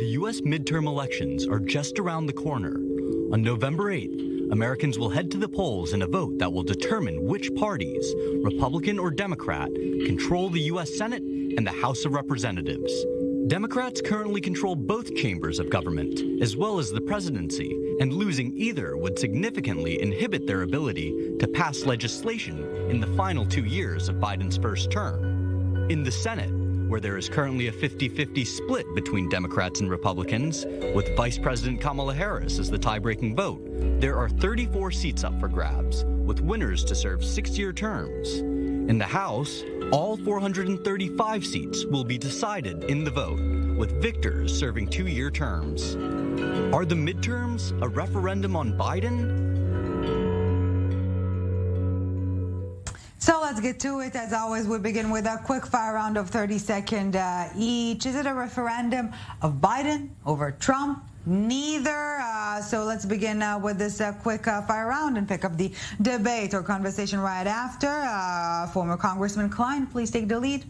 The U.S. midterm elections are just around the corner. On November 8th, Americans will head to the polls in a vote that will determine which parties, Republican or Democrat, control the U.S. Senate and the House of Representatives. Democrats currently control both chambers of government, as well as the presidency, and losing either would significantly inhibit their ability to pass legislation in the final 2 years of Biden's first term. In the Senate, where there is currently a 50-50 split between Democrats and Republicans, with Vice President Kamala Harris as the tie-breaking vote, there are 34 seats up for grabs, with winners to serve 6-year terms. In the House, all 435 seats will be decided in the vote, with victors serving 2-year terms. Are the midterms a referendum on Biden? So let's get to it. As always, we begin with a quick fire round of 30-second each. Is it a referendum of Biden over Trump? Neither. So let's begin with this quick fire round and pick up the debate or conversation right after. Former Congressman Klein, please take the lead.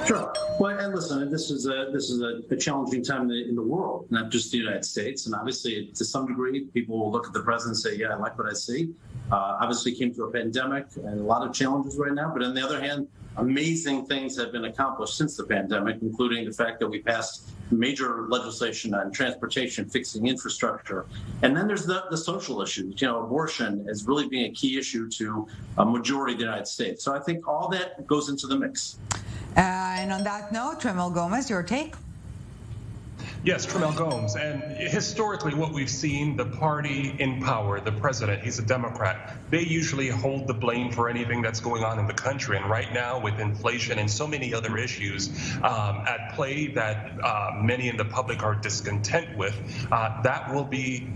Sure. Well, and listen, this is a challenging time in the world, not just the United States. And obviously, to some degree, people will look at the president and say, yeah, I like what I see. Obviously, came through a pandemic and a lot of challenges right now. But on the other hand, amazing things have been accomplished since the pandemic, including the fact that we passed major legislation on transportation, fixing infrastructure. And then there's the social issues. You know, abortion is really being a key issue to a majority of the United States. So I think all that goes into the mix. And on that note, Trimmel, Gomes, your take? Yes, Trimmel, Gomes. And historically, what we've seen, the party in power, the president, he's a Democrat. They usually hold the blame for anything that's going on in the country. And right now, with inflation and so many other issues at play that many in the public are discontent with, that will be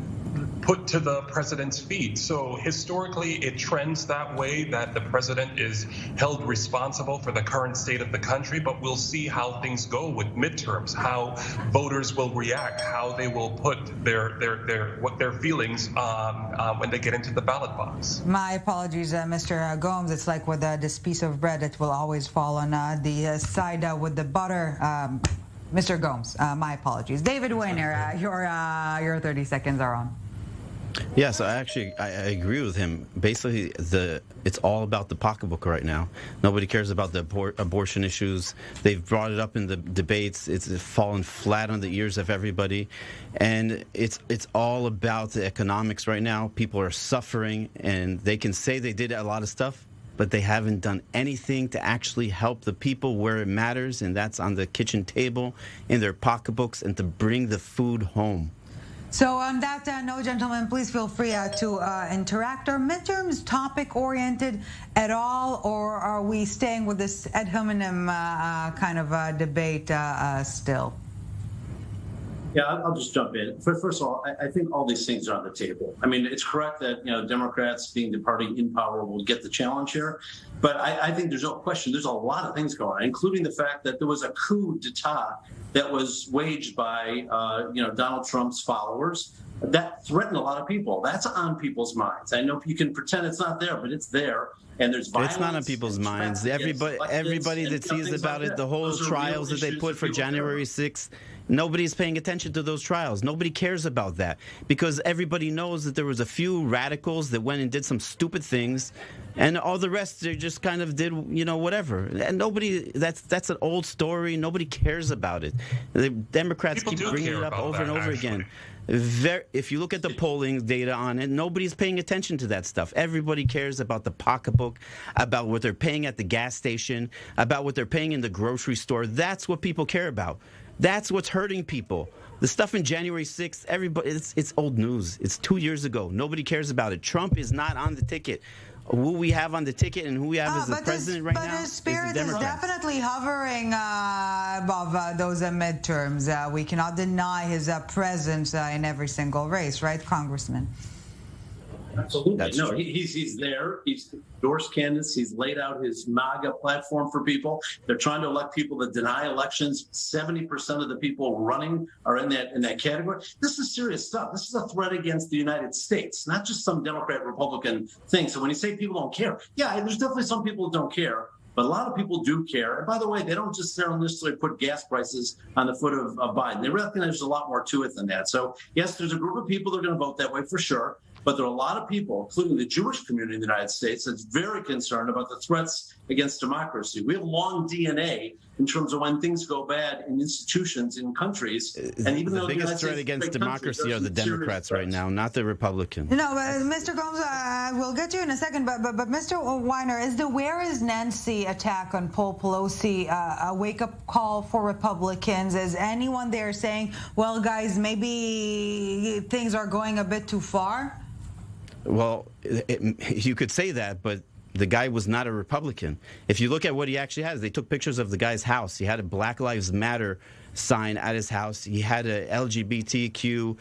put to the president's feet. So historically, it trends that way, that the president is held responsible for the current state of the country, but we'll see how things go with midterms, how voters will react, how they will put their feelings when they get into the ballot box. My apologies, Mr. Gomes. It's like with this piece of bread, it will always fall on the side with the butter. Mr. Gomes, my apologies. David Wiener, your 30 seconds are on. Yes, I agree with him. Basically, it's all about the pocketbook right now. Nobody cares about the abortion issues. They've brought it up in the debates. It's fallen flat on the ears of everybody, and it's all about the economics right now. People are suffering, and they can say they did a lot of stuff, but they haven't done anything to actually help the people where it matters, and that's on the kitchen table, in their pocketbooks, and to bring the food home. So on that note, gentlemen, please feel free to interact. Are midterms topic-oriented at all, or are we staying with this ad hominem kind of debate still? Yeah, I'll just jump in. First of all, I think all these things are on the table. I mean, it's correct that, Democrats being the party in power will get the challenge here. But I think there's no question. There's a lot of things going on, including the fact that there was a coup d'etat that was waged by, Donald Trump's followers that threatened a lot of people. That's on people's minds. I know you can pretend it's not there, but it's there. And there's violence. It's not on people's minds. Everybody that sees about it, the whole trials that they put for January 6th, nobody's paying attention to those trials. Nobody cares about that because everybody knows that there was a few radicals that went and did some stupid things, and all the rest they just kind of did, whatever. And nobody, that's an old story. Nobody cares about it. The Democrats keep bringing it up over and over again. If you look at the polling data on it, nobody's paying attention to that stuff. Everybody cares about the pocketbook, about what they're paying at the gas station, about what they're paying in the grocery store. That's what people care about. That's what's hurting people. The stuff in January 6th, everybody, it's old news. It's 2 years ago. Nobody cares about it. Trump is not on the ticket. Who we have on the ticket and who we have as the president right now. But his spirit is definitely hovering above those midterms. We cannot deny his presence in every single race, right, Congressman? Absolutely. No, he's there. He's endorsed candidates. He's laid out his MAGA platform for people. They're trying to elect people that deny elections. 70% of the people running are in that category. This is serious stuff. This is a threat against the United States, not just some Democrat, Republican thing. So when you say people don't care, yeah, there's definitely some people who don't care. But a lot of people do care. And by the way, they don't just necessarily put gas prices on the foot of Biden. They recognize there's a lot more to it than that. So, yes, there's a group of people that are going to vote that way for sure. But there are a lot of people, including the Jewish community in the United States, that's very concerned about the threats against democracy. We have long DNA in terms of when things go bad in institutions, in countries. And even the though biggest threat against democracy are the Democrats right now, not the Republicans. No, but Mr. Gomes, we'll get you in a second. But Mr. Wiener, is the "Where is Nancy" attack on Paul Pelosi a wake-up call for Republicans? Is anyone there saying, well, guys, maybe things are going a bit too far? Well, you could say that, but the guy was not a Republican. If you look at what he actually has, they took pictures of the guy's house. He had a Black Lives Matter sign at his house. He had a LGBTQ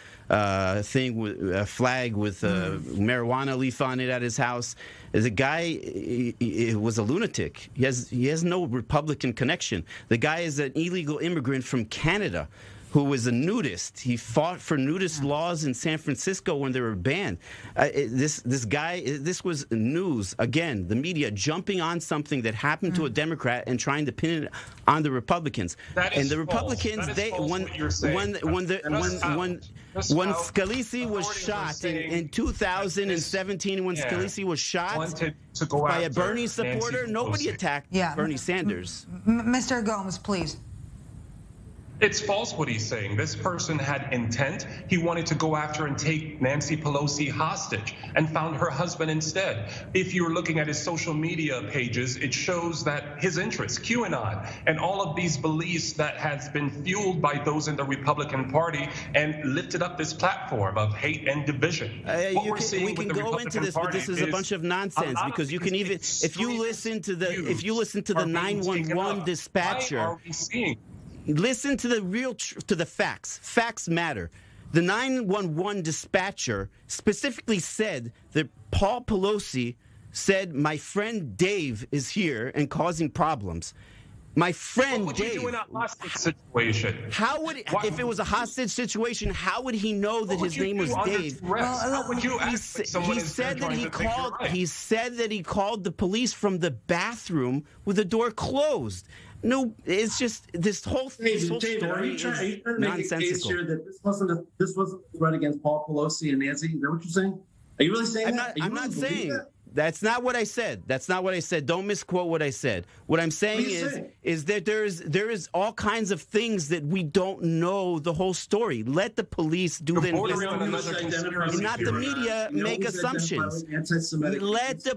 thing, a flag with a marijuana leaf on it at his house. The guy was a lunatic. He has no Republican connection. The guy is an illegal immigrant from Canada who was a nudist. He fought for nudist laws in San Francisco when they were banned. This guy, this was news. Again, the media jumping on something that happened to a Democrat and trying to pin it on the Republicans. And the Republicans, when Scalise was shot in 2017, when Scalise was shot by a Bernie supporter, nobody attacked Bernie Sanders. Mr. Gomes, please. It's false what he's saying. This person had intent. He wanted to go after and take Nancy Pelosi hostage and found her husband instead. If you're looking at his social media pages, it shows that his interests, QAnon, and all of these beliefs that has been fueled by those in the Republican Party and lifted up this platform of hate and division. We can go into this, but this is a bunch of nonsense because you can even, if you listen to the 911 dispatcher. Listen to the facts. Facts matter. The 911 dispatcher specifically said that Paul Pelosi said, "My friend Dave is here and causing problems." My friend what would Dave. you do in a hostage situation? How would, if it was a hostage situation, how would he know that his name was Dave? How would you ask someone he said that he said that he called the police from the bathroom with the door closed. No, it's just this whole story is nonsensical. Are you trying to make a case here that this wasn't a threat against Paul Pelosi and Nancy? Is that what you're saying? Are you really saying that? I'm not saying that. That's not what I said. That's not what I said. Don't misquote what I said. What I'm saying is that there is all kinds of things that we don't know the whole story. Let the police do the investigation, not the media make assumptions. Let the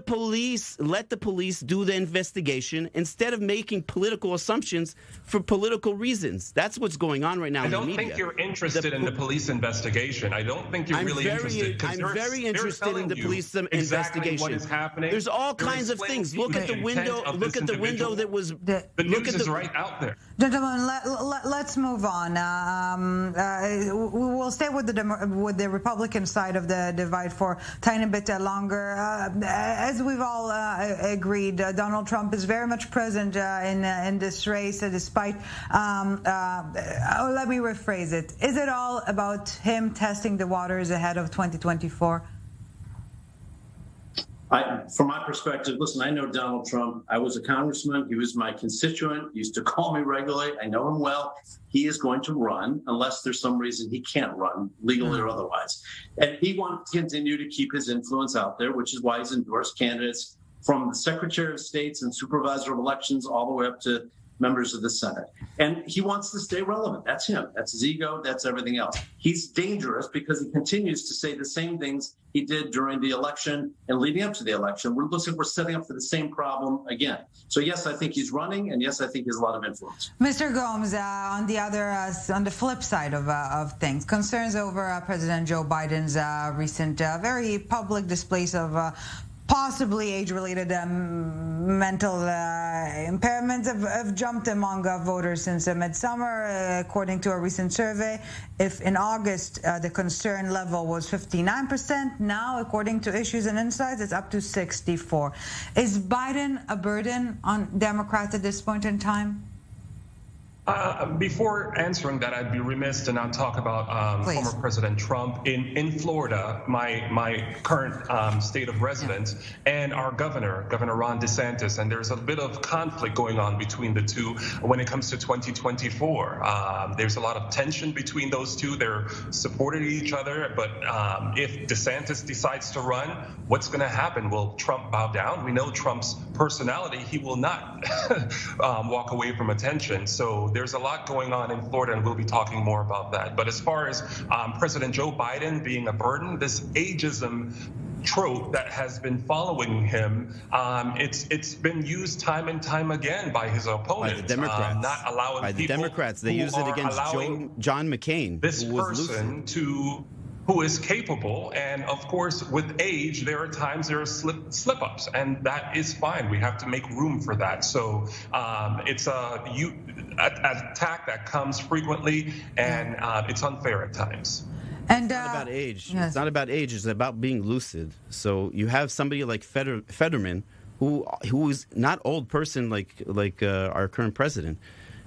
police do the investigation instead of making political assumptions for political reasons. That's what's going on right now in the media. I don't think you're interested in the police investigation. I don't think you're really interested. I'm very interested in the police investigation. Happening. There's all kinds of things. Look at the window. Look at the window that was. The news is right out there. Gentlemen, let's move on. We'll stay with the Republican side of the divide for a tiny bit longer. As we've all agreed, Donald Trump is very much present in this race, despite. Let me rephrase it. Is it all about him testing the waters ahead of 2024? From my perspective, listen, I know Donald Trump. I was a congressman. He was my constituent. He used to call me regularly. I know him well. He is going to run unless there's some reason he can't run, legally or otherwise. And he wants to continue to keep his influence out there, which is why he's endorsed candidates from the Secretary of States and Supervisor of Elections all the way up to members of the Senate. And he wants to stay relevant. That's him. That's his ego. That's everything else. He's dangerous because he continues to say the same things he did during the election and leading up to the election. We're setting up for the same problem again. So yes, I think he's running, and yes, I think he has a lot of influence. Mr. Gomes, on the flip side of things, concerns over President Joe Biden's recent very public displays of possibly age-related mental impairments have jumped among voters since midsummer, according to a recent survey. If in August the concern level was 59%, now, according to Issues and Insights, it's up to 64%. Is Biden a burden on Democrats at this point in time? Before answering that, I'd be remiss to not talk about former President Trump in Florida, my current state of residence, and our Governor Ron DeSantis. And there's a bit of conflict going on between the two when it comes to 2024. There's a lot of tension between those two. They're supporting each other. But if DeSantis decides to run, what's going to happen? Will Trump bow down? We know Trump's personality. He will not walk away from attention. So there's a lot going on in Florida, and we'll be talking more about that. But as far as President Joe Biden being a burden, this ageism trope that has been following him, it's been used time and time again by his opponents. By the Democrats. Not allowing by the Democrats. They use it against John McCain. This person who is capable, and of course, with age, there are slip-ups, and that is fine. We have to make room for that. So it's an attack that comes frequently, and it's unfair at times. And it's not about age. Yes. It's not about age. It's about being lucid. So you have somebody like Fetterman, who is not old person like our current president,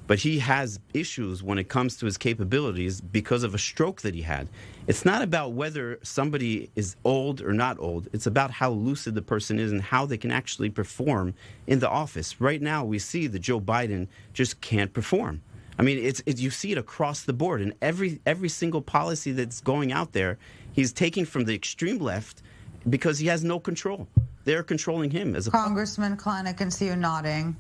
but he has issues when it comes to his capabilities because of a stroke that he had. It's not about whether somebody is old or not old. It's about how lucid the person is and how they can actually perform in the office. Right now, we see that Joe Biden just can't perform. I mean, you see it across the board. And every single policy that's going out there, he's taking from the extreme left because he has no control. They're controlling him as a Congressman Klein, I can see you nodding.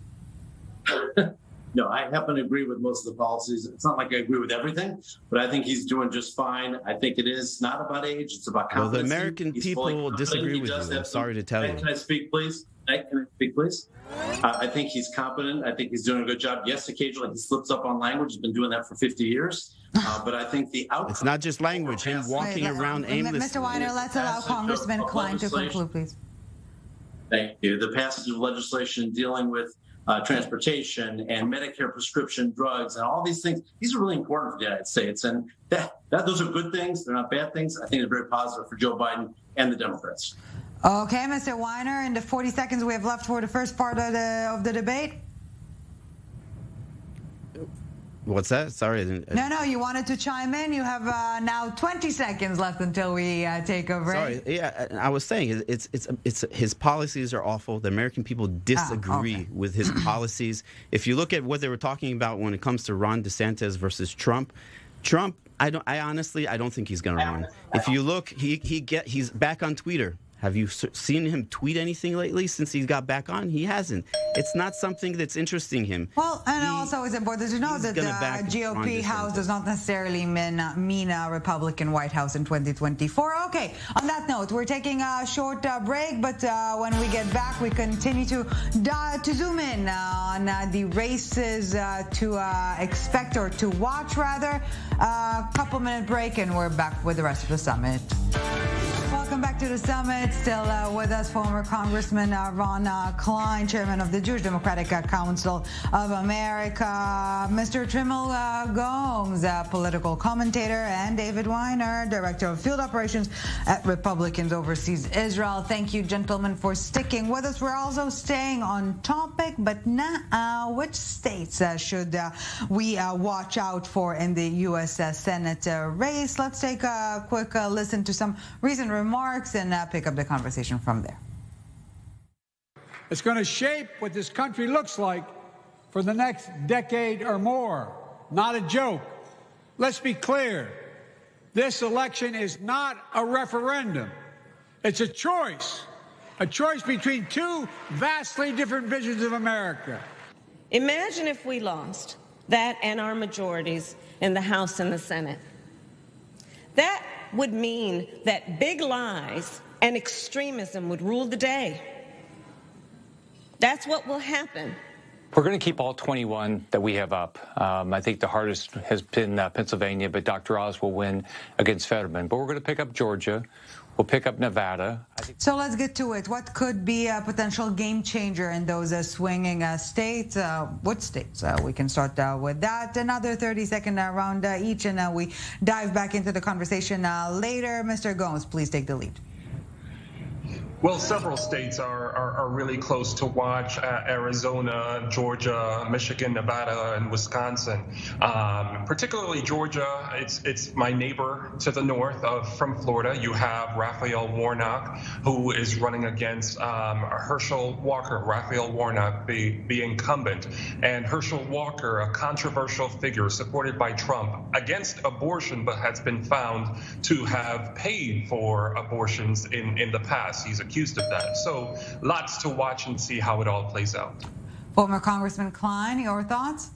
No, I happen to agree with most of the policies. It's not like I agree with everything, but I think he's doing just fine. I think it is not about age. It's about confidence. Well, the American people disagree with you. I'm sorry to tell you. Can I speak, please? Can I speak, please? I think he's competent. I think he's doing a good job. Yes, occasionally he slips up on language. He's been doing that for 50 years. But I think the outcome... It's not just language. Him walking around aimlessly. Mr. Weiner, let's allow Congressman Klein to conclude, please. Thank you. The passage of legislation dealing with transportation and Medicare prescription drugs and all these things, these are really important for the United States. And those are good things. They're not bad things. I think they're very positive for Joe Biden and the Democrats. Okay, Mr. Weiner, in the 40 seconds we have left for the first part of the debate. What's that? Sorry. No, you wanted to chime in. You have now 20 seconds left until we take over. Sorry. Yeah, I was saying it's his policies are awful. The American people disagree with his policies. If you look at what they were talking about when it comes to Ron DeSantis versus Trump, I honestly don't think he's going to run. If you look, he's back on Twitter. Have you seen him tweet anything lately since he got back on? He hasn't. It's not something that's interesting him. Well, and also it's important to know that the GOP House does not necessarily mean a Republican White House in 2024. Okay, on that note, we're taking a short break, but when we get back, we continue to zoom in on the races to expect or to watch, rather. A couple-minute break, and we're back with the rest of the summit. Welcome back to the summit. Still with us, former Congressman Ron Klein, chairman of the Jewish Democratic Council of America, Mr. Trimmel Gomes, political commentator, and David Weiner, director of field operations at Republicans Overseas Israel. Thank you, gentlemen, for sticking with us. We're also staying on topic, but now, which states should we watch out for in the U.S. Senate race? Let's take a quick listen to some recent remarks and pick up the conversation from there. It's going to shape what this country looks like for the next decade or more. Not a joke. Let's be clear. This election is not a referendum. It's a choice between two vastly different visions of America. Imagine if we lost that and our majorities in the House and the Senate. That would mean that big lies and extremism would rule the day. That's what will happen. We're going to keep all 21 that we have up. I think the hardest has been Pennsylvania, but Dr. Oz will win against Fetterman. But we're going to pick up Georgia. We'll pick up Nevada. So let's get to it. What could be a potential game changer in those swinging states? What states? We can start with that. Another 30-second round each, and we dive back into the conversation later. Mr. Gomes, please take the lead. Well, several states are really close to watch: Arizona, Georgia, Michigan, Nevada, and Wisconsin. Particularly Georgia, it's my neighbor to the north from Florida. You have Raphael Warnock, who is running against Herschel Walker. Raphael Warnock, the incumbent, and Herschel Walker, a controversial figure supported by Trump against abortion, but has been found to have paid for abortions in the past. He's accused of that. So lots to watch and see how it all plays out. Former Congressman Klein, your thoughts?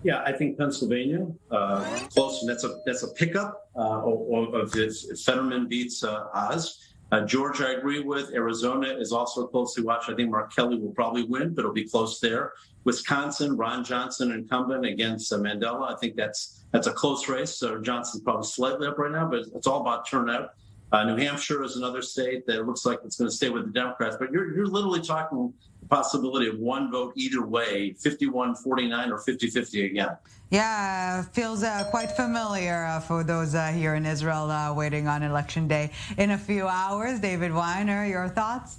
Yeah, I think Pennsylvania close, and that's a pickup if Fetterman beats Oz. Georgia, I agree with. Arizona is also closely watched. I think Mark Kelly will probably win, but it'll be close there. Wisconsin, Ron Johnson, incumbent against Mandela. I think that's a close race. So Johnson's probably slightly up right now, but it's all about turnout. New Hampshire is another state that looks like it's going to stay with the Democrats, but you're literally talking the possibility of one vote either way, 51-49 or 50-50 again. Yeah, feels quite familiar for those here in Israel waiting on Election Day in a few hours. David Wiener, your thoughts?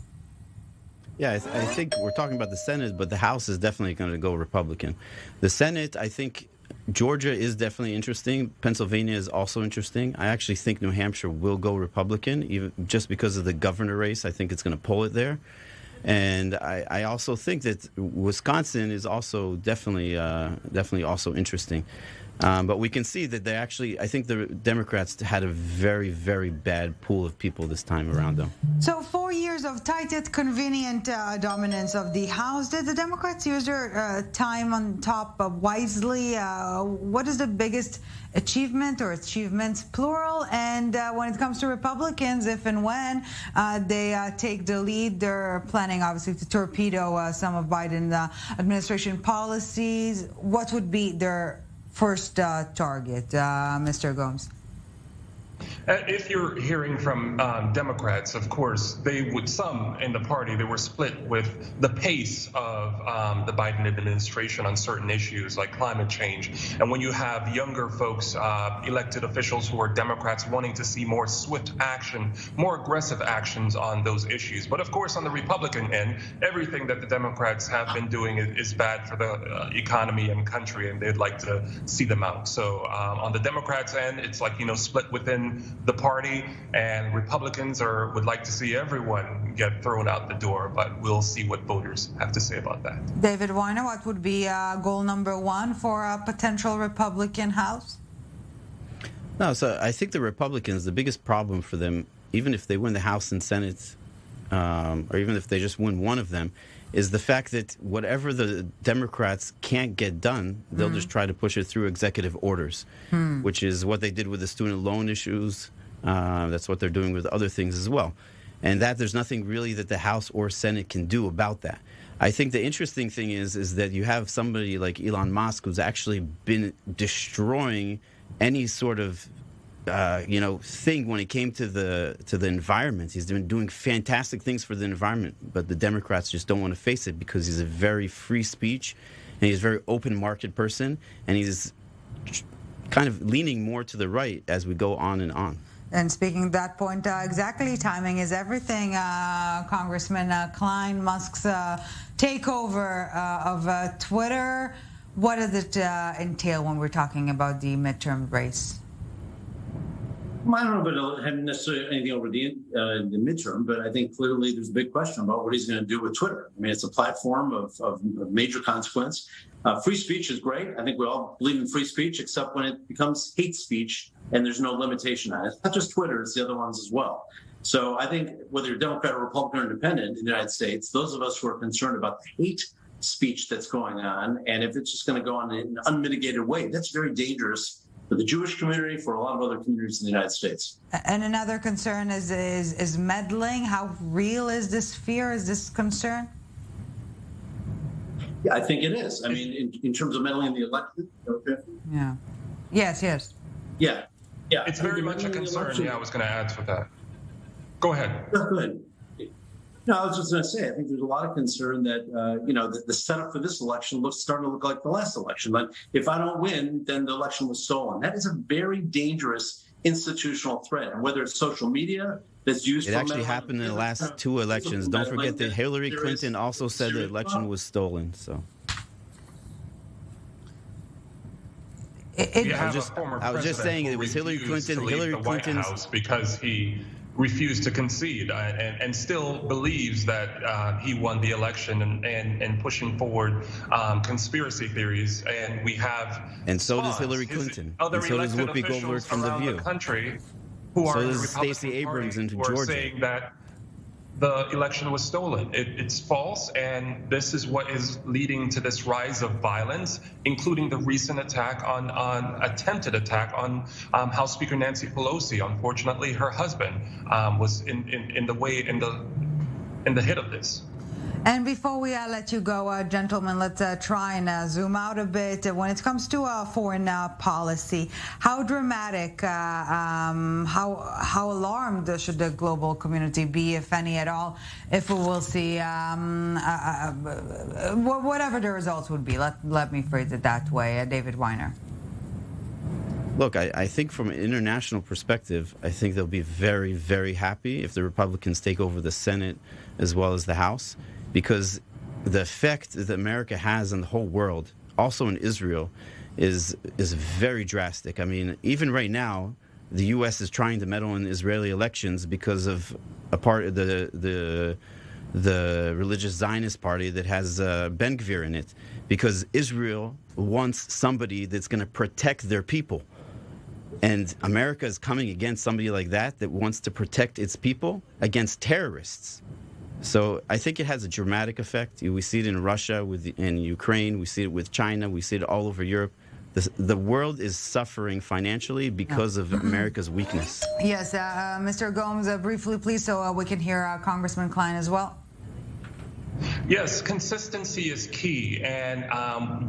Yeah, I think we're talking about the Senate, but the House is definitely going to go Republican. The Senate, I think Georgia is definitely interesting. Pennsylvania is also interesting. I actually think New Hampshire will go Republican, even just because of the governor race. I think it's going to pull it there. And I also think that Wisconsin is also definitely also interesting. But we can see that they actually, I think the Democrats had a very, very bad pool of people this time around, though. So 4 years of tight yet convenient dominance of the House. Did the Democrats use their time on top wisely? What is the biggest achievement or achievements, plural? And when it comes to Republicans, if and when they take the lead, they're planning, obviously, to torpedo some of Biden's administration policies. What would be their first target, Mr. Gomes? If you're hearing from Democrats, of course, some in the party, they were split with the pace of the Biden administration on certain issues like climate change. And when you have younger folks, elected officials who are Democrats wanting to see more swift action, more aggressive actions on those issues. But of course, on the Republican end, everything that the Democrats have been doing is bad for the economy and country, and they'd like to see them out. So on the Democrats' end, it's like, split within the party, and Republicans would like to see everyone get thrown out the door, but we'll see what voters have to say about that. David Wiener, what would be goal number one for a potential Republican House? No, so I think the Republicans, the biggest problem for them, even if they win the House and Senate, or even if they just win one of them, is the fact that whatever the Democrats can't get done, they'll just try to push it through executive orders, which is what they did with the student loan issues. That's what they're doing with other things as well. And that there's nothing really that the House or Senate can do about that. I think the interesting thing is that you have somebody like Elon Musk who's actually been destroying any sort of thing when it came to the environment. He's been doing fantastic things for the environment, but the Democrats just don't want to face it because he's a very free speech and he's a very open market person, and he's kind of leaning more to the right as we go on and on. And speaking of that point, exactly, timing is everything. Congressman Klein, Musk's takeover of Twitter, what does it entail when we're talking about the midterm race? I don't know if it'll have necessarily anything over the midterm, but I think clearly there's a big question about what he's going to do with Twitter. I mean, it's a platform of major consequence. Free speech is great. I think we all believe in free speech, except when it becomes hate speech and there's no limitation on it. It's not just Twitter, it's the other ones as well. So I think whether you're Democrat or Republican or Independent in the United States, those of us who are concerned about the hate speech that's going on, and if it's just going to go on in an unmitigated way, that's very dangerous for the Jewish community, for a lot of other communities in the United States. And another concern is meddling. How real is this fear? Is this concern? Yeah, I think it is. I mean, in terms of meddling in the election. Okay. Yeah. Yes. Yeah. It's very much a concern. Yeah, I was going to add to that. Go ahead. Go ahead. No, I was just going to say, I think there's a lot of concern that, the setup for this election starting to look like the last election. Like, if I don't win, then the election was stolen. That is a very dangerous institutional threat. And whether it's social media, that's used. It actually happened in the last two elections. Don't forget that Hillary Clinton also said the election was stolen. So. I was just saying it was Hillary Clinton. Hillary Clinton's because he refused to concede and still believes that he won the election and pushing forward conspiracy theories. And we have so does Hillary Clinton. Other and so does elected Whoopi Goldberg from The View. The country who so are does Stacey Abrams into Georgia. Saying that the election was stolen. It's false, and this is what is leading to this rise of violence, including the recent attempted attack on House Speaker Nancy Pelosi. Unfortunately, her husband was in the hit of this. And before we let you go, gentlemen, let's try and zoom out a bit. When it comes to foreign policy, how dramatic, how alarmed should the global community be, if any at all, if we will see whatever the results would be? Let me phrase it that way. David Wiener. Look, I think from an international perspective, I think they'll be very, very happy if the Republicans take over the Senate as well as the House. Because the effect that America has on the whole world, also in Israel, is very drastic. I mean, even right now, the U.S. is trying to meddle in Israeli elections because of a part of the religious Zionist party that has Ben Gvir in it. Because Israel wants somebody that's going to protect their people. And America is coming against somebody like that wants to protect its people against terrorists. So I think it has a dramatic effect. We see it in Russia, in Ukraine. We see it with China. We see it all over Europe. The world is suffering financially because of America's weakness. Yes, Mr. Gomes, briefly, please, so we can hear Congressman Klein as well. Yes, consistency is key, and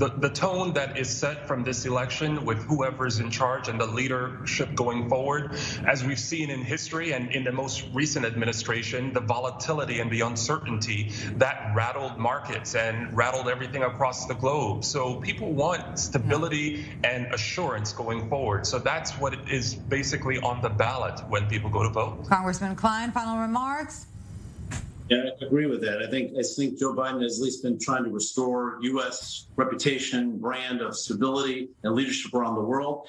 the tone that is set from this election with whoever's in charge and the leadership going forward, as we've seen in history and in the most recent administration, the volatility and the uncertainty that rattled markets and rattled everything across the globe. So people want stability and assurance going forward. So that's what is basically on the ballot when people go to vote. Congressman Klein, final remarks? Yeah, I agree with that. I think Joe Biden has at least been trying to restore U.S. reputation, brand of stability and leadership around the world.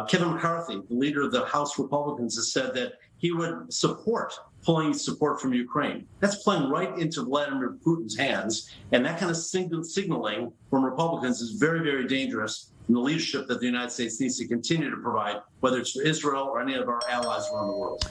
Kevin McCarthy, the leader of the House Republicans, has said that he would pulling support from Ukraine. That's playing right into Vladimir Putin's hands. And that kind of signaling from Republicans is very, very dangerous in the leadership that the United States needs to continue to provide, whether it's for Israel or any of our allies around the world.